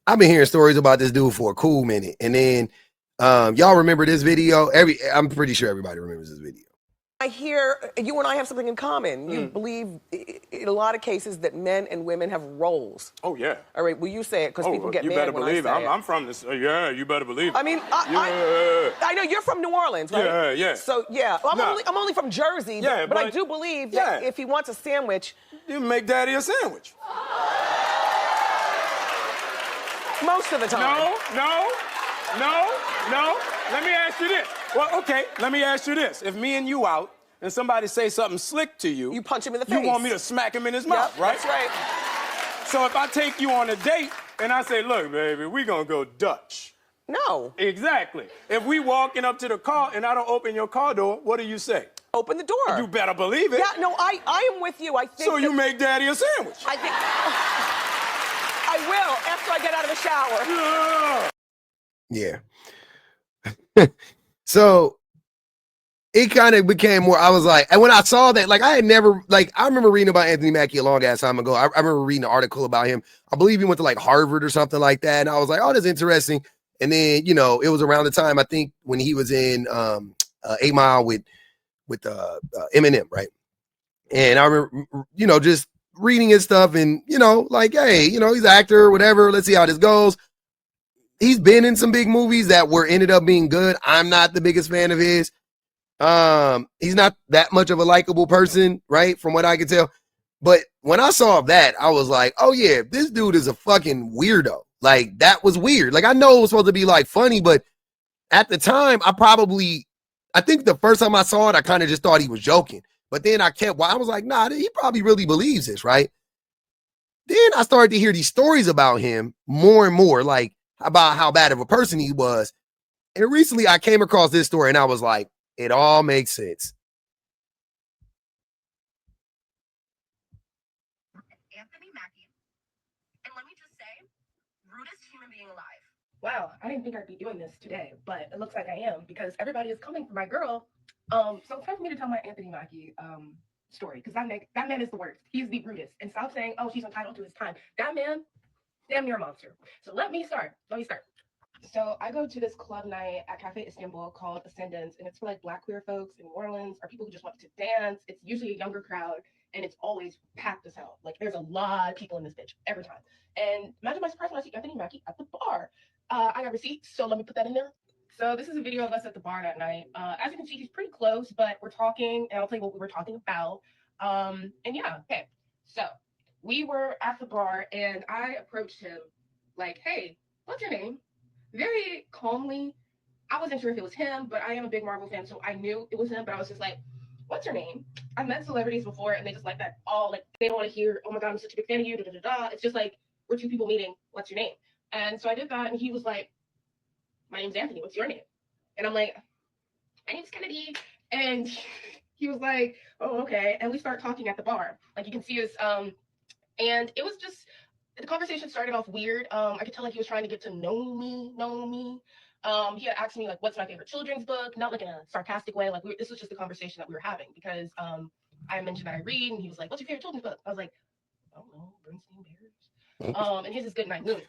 I've been hearing stories about this dude for a cool minute, and then y'all remember this video? I'm pretty sure everybody remembers this video. I hear you and I have something in common. You believe in a lot of cases that men and women have roles. Oh, yeah. All right, will you say it? Because people get you mad better when believe I say it. I'm from this. Yeah, you better believe it. I mean, I know you're from New Orleans, right? Yeah, yeah. So, yeah, well, I'm only from Jersey, Yeah, but I do believe that if he wants a sandwich... You make daddy a sandwich. Most of the time. No. Let me ask you this. Well, okay, let me ask you this. If me and you out and somebody say something slick to you... You punch him in the face. You want me to smack him in his mouth, right? That's right. So if I take you on a date and I say, look, baby, we gonna go Dutch. No. Exactly. If we walking up to the car and I don't open your car door, what do you say? Open the door. You better believe it. Yeah, no, I am with you. I think so you make daddy a sandwich. I think... I will after I get out of the shower. Yeah. So it kind of became more, I was like, and when I saw that, like I had never, like I remember reading about Anthony Mackie a long ass time ago. I remember reading an article about him. I believe he went to like Harvard or something like that. And I was like, oh, that's interesting. And then, you know, it was around the time, I think, when he was in 8 Mile with Eminem, right? And I remember, you know, just reading his stuff and, you know, like, hey, you know, he's an actor or whatever. Let's see how this goes. He's been in some big movies that ended up being good. I'm not the biggest fan of his. He's not that much of a likable person, right? From what I can tell. But when I saw that, I was like, oh yeah, this dude is a fucking weirdo. Like, that was weird. Like, I know it was supposed to be like funny, but at the time, I think the first time I saw it, I kind of just thought he was joking. But then I was like, nah, he probably really believes this, right? Then I started to hear these stories about him more and more, like about how bad of a person he was. And recently I came across this story and I was like, it all makes sense. Anthony Mackie. And let me just say, rudest human being alive. Wow, I didn't think I'd be doing this today, but it looks like I am because everybody is coming for my girl. So it's time for me to tell my Anthony Mackie story because that man is the worst. He's the rudest. And stop saying, oh, she's entitled to his time. That man, damn near a monster. So let me start. So I go to this club night at Cafe Istanbul called Ascendance, and it's for like Black queer folks in New Orleans or people who just want to dance. It's usually a younger crowd, and it's always packed as hell. Like there's a lot of people in this bitch every time. And imagine my surprise when I see Anthony Mackie at the bar. I got receipts, so let me put that in there. So this is a video of us at the bar that night. As you can see, he's pretty close, but we're talking, and I'll tell you what we were talking about. And yeah, okay. So we were at the bar, and I approached him like, hey, what's your name? Very calmly. I wasn't sure if it was him, but I am a big Marvel fan, so I knew it was him, but I was just like, what's your name? I've met celebrities before, and they just like that all, like, they don't want to hear, oh my God, I'm such a big fan of you, da-da-da-da. It's just like, we're two people meeting, what's your name? And so I did that, and he was like, my name's Anthony, what's your name? And I'm like, my name's Kennedy. And he was like, oh, okay. And we start talking at the bar. Like you can see us, and it was just, the conversation started off weird. I could tell like he was trying to get to know me. He had asked me like, what's my favorite children's book? Not like in a sarcastic way. Like this was just a conversation that we were having because I mentioned that I read, and he was like, what's your favorite children's book? I was like, I don't know, Bernstein Bears. And his is Good Night Moon.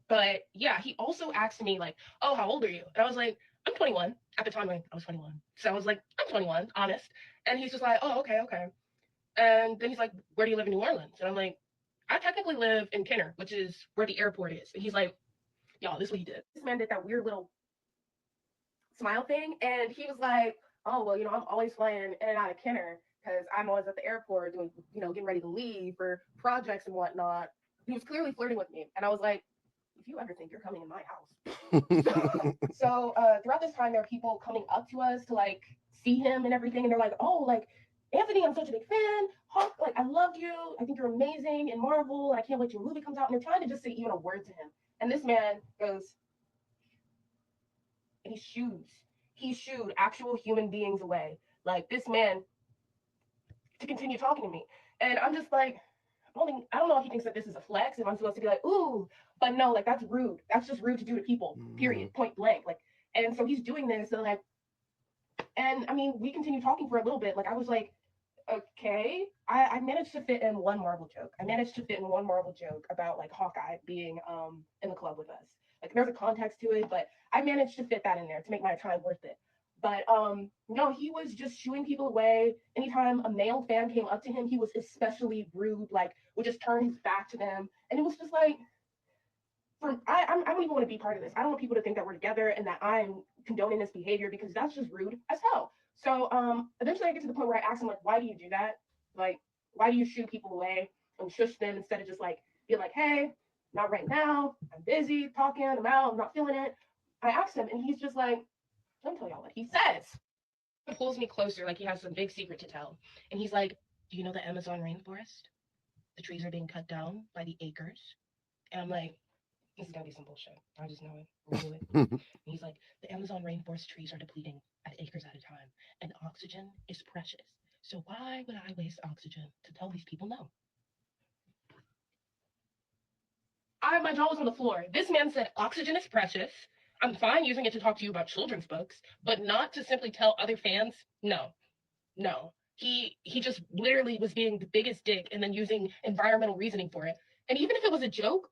But yeah, he also asked me like, oh, how old are you? And I was like, I'm 21. At the time, I was 21. So I was like, I'm 21, honest. And he's just like, oh, okay. And then he's like, where do you live in New Orleans? And I'm like, I technically live in Kenner, which is where the airport is. And he's like, y'all, this is what he did. This man did that weird little smile thing. And he was like, oh, well, you know, I'm always flying in and out of Kenner because I'm always at the airport doing, you know, getting ready to leave for projects and whatnot. He was clearly flirting with me. And I was like, if you ever think you're coming in my house. So throughout this time, there are people coming up to us to like see him and everything. And they're like, oh, like, Anthony, I'm such a big fan. Hawk, like, I love you. I think you're amazing in Marvel. And I can't wait till your movie comes out. And they're trying to just say even a word to him. And this man goes, and he shooed actual human beings away. Like this man to continue talking to me. And I'm just like, I don't know if he thinks that this is a flex, if I'm supposed to be like, ooh, but no, like that's rude. That's just rude to do to people, period, point blank. Like, and so he's doing this, and like, and I mean, we continued talking for a little bit. Like I was like, okay. I managed to fit in one Marvel joke. I managed to fit in one Marvel joke about like Hawkeye being in the club with us. Like there's a context to it, but I managed to fit that in there to make my time worth it. But no, he was just shooing people away. Anytime a male fan came up to him, he was especially rude, like would just turn his back to them. And it was just like I don't even want to be part of this. I don't want people to think that we're together and that I'm condoning this behavior because that's just rude as hell. So eventually I get to the point where I ask him like, why do you do that? Like, why do you shoo people away and shush them instead of just like be like, hey, not right now. I'm busy talking. I'm out. I'm not feeling it. I asked him and he's just like, let me tell y'all what he says. He pulls me closer like he has some big secret to tell. And he's like, do you know the Amazon rainforest? The trees are being cut down by the acres. And I'm like, this is gonna be some bullshit. I just know it. We'll do it. And he's like, the Amazon rainforest trees are depleting at acres at a time, and oxygen is precious. So why would I waste oxygen to tell these people no? My jaw was on the floor. This man said oxygen is precious. I'm fine using it to talk to you about children's books, but not to simply tell other fans no, no. He just literally was being the biggest dick and then using environmental reasoning for it. And even if it was a joke,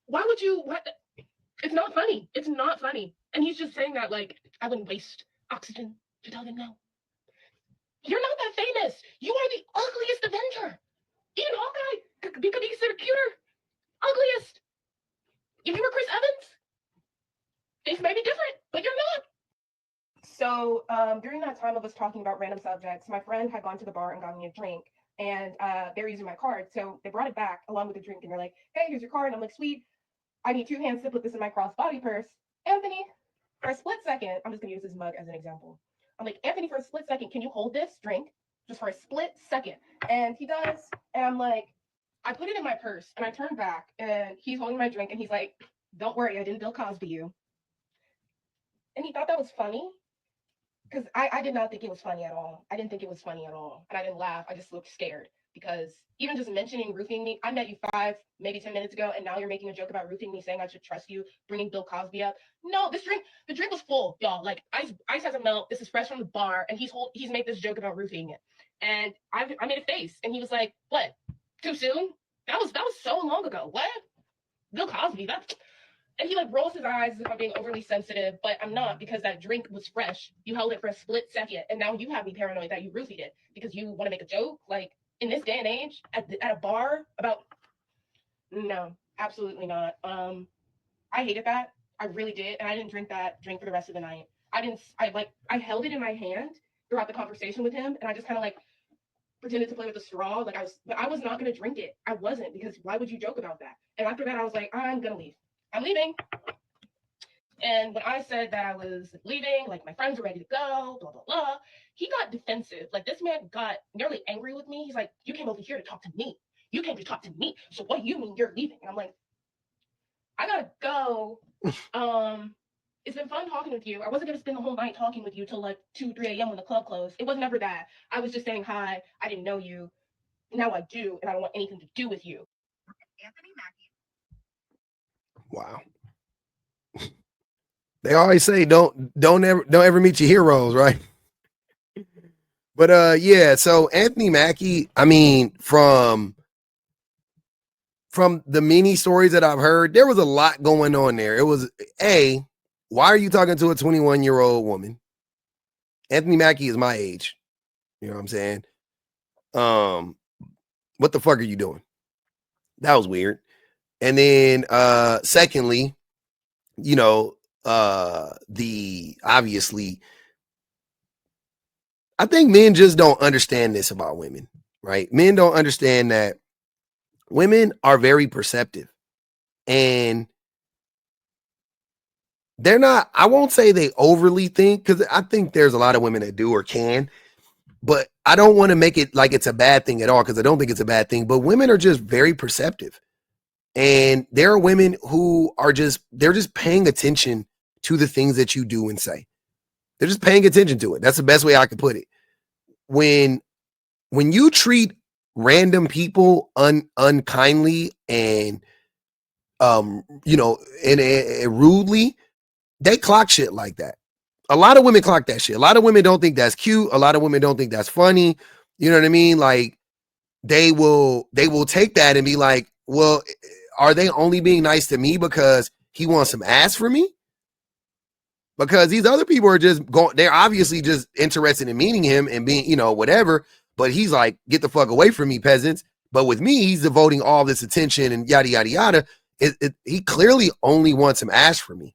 why would you? What? It's not funny. It's not funny. And he's just saying that like I wouldn't waste oxygen to tell them no. You're not that famous. You are the ugliest Avenger. Even Hawkeye could be considered cuter. Ugliest. If you were Chris Evans, things may be different, but you're not. So during that time of us talking about random subjects, my friend had gone to the bar and got me a drink. And they were using my card. So they brought it back along with the drink. And they're like, hey, here's your card. And I'm like, sweet. I need 2 hands to put this in my crossbody purse. Anthony, for a split second, I'm just going to use this mug as an example. I'm like, Anthony, for a split second, can you hold this drink just for a split second? And he does. And I'm like, I put it in my purse and I turn back and he's holding my drink and he's like, don't worry, I didn't Bill Cosby you. And he thought that was funny because I did not think it was funny at all. I didn't think it was funny at all. And I didn't laugh. I just looked scared because even just mentioning roofing me, I met you 5, maybe 10 minutes ago, and now you're making a joke about roofing me, saying I should trust you, bringing Bill Cosby up. No, the drink was full, y'all. Like ice hasn't melted. This is fresh from the bar, and he's made this joke about roofing it, and I made a face, and he was like, "What? Too soon? That was so long ago. What? Bill Cosby? That's." And he like rolls his eyes as if I'm being overly sensitive, but I'm not because that drink was fresh. You held it for a split second, and now you have me paranoid that you roofied it because you want to make a joke. Like in this day and age, at a bar about no, absolutely not. I hated that. I really did, and I didn't drink that drink for the rest of the night. I didn't. I held it in my hand throughout the conversation with him, and I just kind of like pretended to play with the straw. Like but I was not gonna drink it. I wasn't because why would you joke about that? And after that, I was like, I'm gonna leave. I'm leaving. And when I said that I was leaving, like my friends were ready to go, blah, blah, blah, he got defensive. Like this man got nearly angry with me. He's like, you came over here to talk to me. You came to talk to me. So what do you mean you're leaving? And I'm like, I gotta go. It's been fun talking with you. I wasn't gonna spend the whole night talking with you till like 2, 3 a.m. when the club closed. It was never that. I was just saying hi. I didn't know you. Now I do, and I don't want anything to do with you. Anthony Mackie. Wow. They always say don't ever meet your heroes, right? But yeah, so Anthony Mackie, I mean, from the many stories that I've heard, there was a lot going on there. It was why are you talking to a 21-year-old woman? Anthony Mackie is my age. You know what I'm saying? What the fuck are you doing? That was weird. And then secondly, you know, obviously I think men just don't understand this about women, right? Men don't understand that women are very perceptive and they're not, I won't say they overly think, because I think there's a lot of women that do or can, but I don't want to make it like it's a bad thing at all, because I don't think it's a bad thing. But women are just very perceptive. And there are women who are they're just paying attention to the things that you do and say. They're just paying attention to it. That's the best way I could put it. When you treat random people unkindly and and rudely, they clock shit like that. A lot of women clock that shit. A lot of women don't think that's cute. A lot of women don't think that's funny. You know what I mean? Like they will take that and be like, well, are they only being nice to me because he wants some ass for me? Because these other people are just going, they're obviously just interested in meeting him and being, whatever. But he's like, get the fuck away from me, peasants. But with me, he's devoting all this attention and yada, yada, yada. He clearly only wants some ass for me.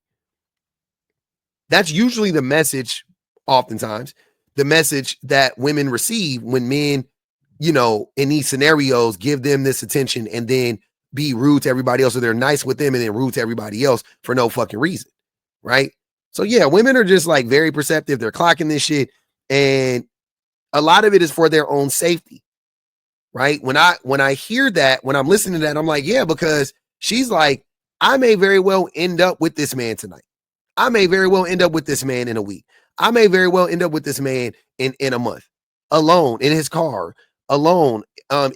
That's usually the message, oftentimes, the message that women receive when men, in these scenarios, give them this attention and then be rude to everybody else, or they're nice with them and then rude to everybody else for no fucking reason, right? So yeah, women are just like very perceptive. They're clocking this shit, and a lot of it is for their own safety, right? When I hear that, when I'm listening to that, I'm like, yeah, because she's like, I may very well end up with this man tonight. I may very well end up with this man in a week. I may very well end up with this man in a month, alone in his car, alone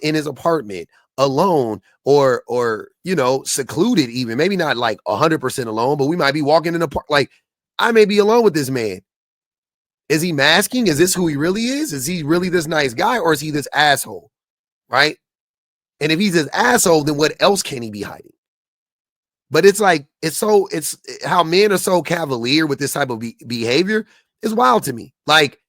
in his apartment, alone, or secluded, even maybe not like 100% alone, but we might be walking in a park. Like, I may be alone with this man. Is he masking? Is this who he really is? Is he really this nice guy, or is he this asshole? Right? And if he's this asshole, then what else can he be hiding? But it's like, it's how men are so cavalier with this type of behavior is wild to me. Like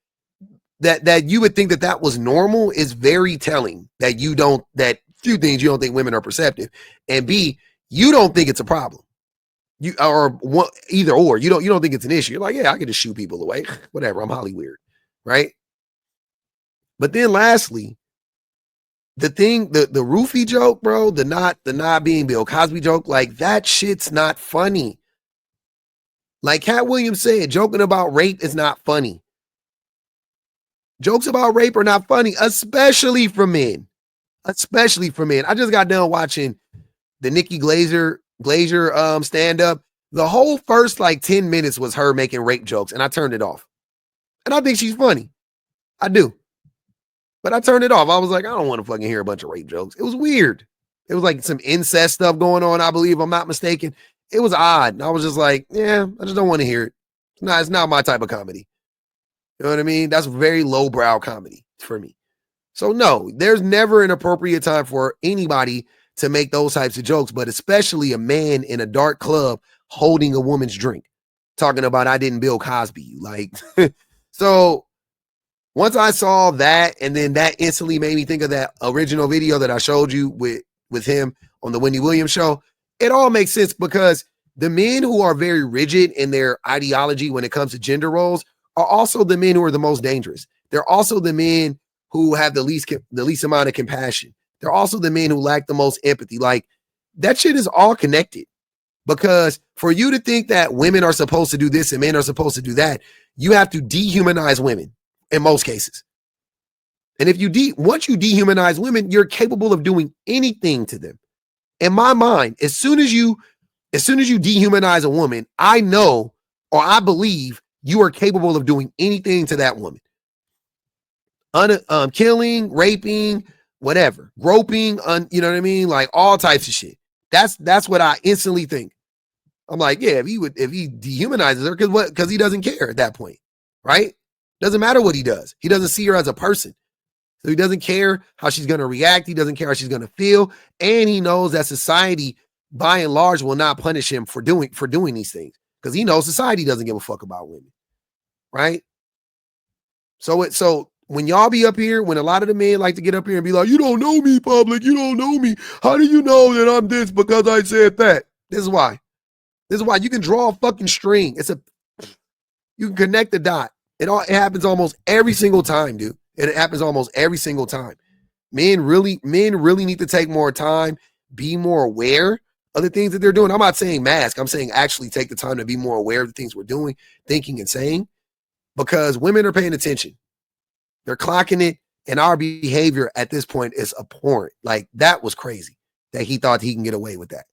that you would think that was normal is very telling. That few things you don't think women are perceptive, and B, you don't think it's a problem. You or one, either or. You don't think it's an issue. You're like, yeah, I can just shoot people away. Whatever. I'm Holly weird, right? But then lastly, the roofie joke, bro, the not being Bill Cosby joke, like that shit's not funny. Like Cat Williams said, joking about rape is not funny. Jokes about rape are not funny, especially for men. Especially for men. I just got done watching the Nikki Glazer stand-up. The whole first like 10 minutes was her making rape jokes, and I turned it off. And I think she's funny. I do. But I turned it off. I was like, I don't want to fucking hear a bunch of rape jokes. It was weird. It was like some incest stuff going on, I believe, if I'm not mistaken. It was odd. And I was just like, yeah, I just don't want to hear it. It's not my type of comedy. You know what I mean? That's very lowbrow comedy for me. So no, there's never an appropriate time for anybody to make those types of jokes, but especially a man in a dark club holding a woman's drink, talking about I didn't Bill Cosby you. Like, so once I saw that, and then that instantly made me think of that original video that I showed you with him on the Wendy Williams show. It all makes sense, because the men who are very rigid in their ideology when it comes to gender roles are also the men who are the most dangerous. They're also the men who have the least amount of compassion. They're also the men who lack the most empathy. Like, that shit is all connected, because for you to think that women are supposed to do this and men are supposed to do that, you have to dehumanize women in most cases. And if once you dehumanize women, you're capable of doing anything to them. In my mind, as soon as you dehumanize a woman, I know, or I believe, you are capable of doing anything to that woman. Killing, raping, whatever, groping, you know what I mean? Like all types of shit. That's what I instantly think. I'm like, yeah, if he dehumanizes her, because he doesn't care at that point, right? Doesn't matter what he does. He doesn't see her as a person. So he doesn't care how she's going to react. He doesn't care how she's going to feel. And he knows that society, by and large, will not punish him for doing these things, because he knows society doesn't give a fuck about women, right? So when y'all be up here, when a lot of the men like to get up here and be like, you don't know me, public, you don't know me. How do you know that I'm this because I said that? This is why. You can draw a fucking string. You can connect the dot. It happens almost every single time, dude. And it happens almost every single time. Men really need to take more time, be more aware of the things that they're doing. I'm not saying mask. I'm saying actually take the time to be more aware of the things we're doing, thinking, and saying, because women are paying attention. They're clocking it, and our behavior at this point is abhorrent. Like, that was crazy that he thought he can get away with that.